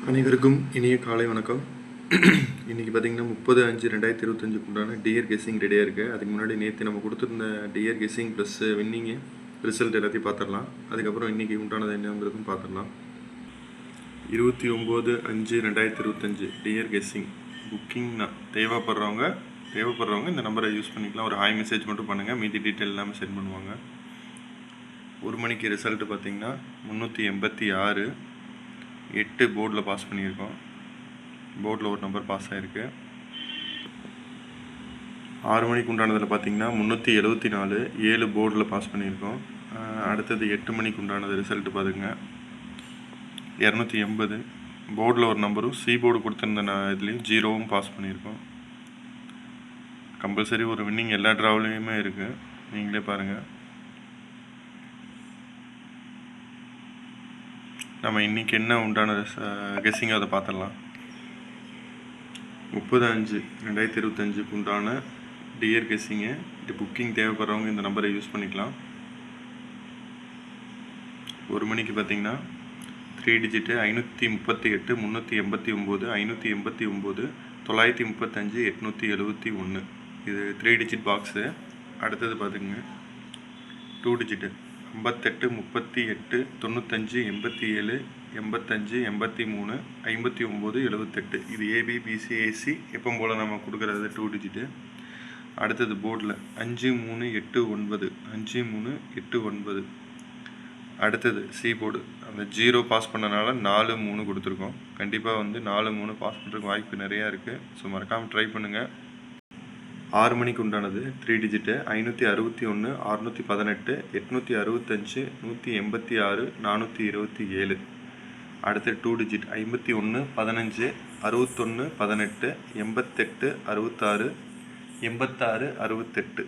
அனைவருக்கும் இனிய காலை வணக்கம். இன்றைக்கி பார்த்திங்கன்னா 30/5/2025 உண்டான டியர் கெஸ்ஸிங் ரெடியாக இருக்குது. அதுக்கு முன்னாடி நேற்று நம்ம கொடுத்துருந்த dear guessing plus winning result எல்லாத்தையும் பார்த்துடலாம். அதுக்கப்புறம் இன்றைக்கி உண்டானது என்னங்கிறதும் பார்த்துடலாம். 29/5/2025 டியர் கெஸ்ஸிங் புக்கிங் தேவைப்படுறவங்க இந்த நம்பரை யூஸ் பண்ணிக்கலாம். ஒரு ஹாய் மெசேஜ் மட்டும் பண்ணுங்கள், மீதி டீட்டெயில் எல்லாமே சென்ட் பண்ணுவாங்க. 1 மணிக்கு ரிசல்ட்டு பார்த்திங்கன்னா 386 8 போர்டில் பாஸ் பண்ணியிருக்கோம். போர்டில் ஒரு நம்பர் பாஸ் ஆகிருக்கு. 6 மணிக்கு உண்டானதில் பார்த்திங்கன்னா 374 7 போர்டில் பாஸ் பண்ணியிருக்கோம். அடுத்தது 8 மணிக்கு உண்டானது ரிசல்ட்டு பார்த்துங்க 280 போர்டில் ஒரு நம்பரும் சி போர்டு கொடுத்துருந்த இதுலேயும் 0வும் பாஸ் பண்ணியிருக்கோம். கம்பல்சரி ஒரு வின்னிங் எல்லா ட்ராவலையுமே இருக்குது, நீங்களே பாருங்கள். நம்ம இன்றைக்கி என்ன உண்டான கெஸ்ஸிங் அதை பார்த்துடலாம். 30/5/2025 உண்டான டியர் கெஸ்ஸிங்கு. இது புக்கிங் தேவைப்படுறவங்க இந்த நம்பரை யூஸ் பண்ணிக்கலாம். 1 மணிக்கு பார்த்திங்கன்னா 3 டிஜிட்டு 538 389 589 935 871. இது 3 டிஜிட் பாக்ஸு. அடுத்தது பார்த்துங்க 2 டிஜிட்டு 58 38 95 87 85 83 59 78. இது ABBCAC எப்போ போல் நம்ம கொடுக்குறது 2 டிஜிட்டு. அடுத்தது போர்டில் 5389 5389. அடுத்தது சி போர்டு அந்த 0 பாஸ் பண்ணனால 43 கொடுத்துருக்கோம். கண்டிப்பாக 43 பாஸ் பண்ணுறதுக்கு வாய்ப்பு நிறையா இருக்குது. ஸோ மறக்காமல் ட்ரை பண்ணுங்கள். 6 மணிக்கு உண்டானது 3 டிஜிட்டு 561 618 865 186 427. அடுத்து 2 டிஜிட் 51 15 61 18 88 66 86 68.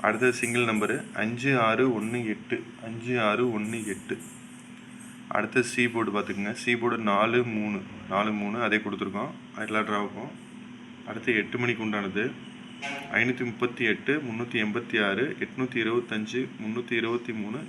அடுத்தது சிங்கிள் நம்பரு 5618 5618. அடுத்தது சி போர்டு பார்த்துக்குங்க. சி போர்டு 43 அதே கொடுத்துருக்கோம் எல்லா ட்ராவுக்கும். அடுத்து 8 மணிக்கு உண்டானது 538 386 825 323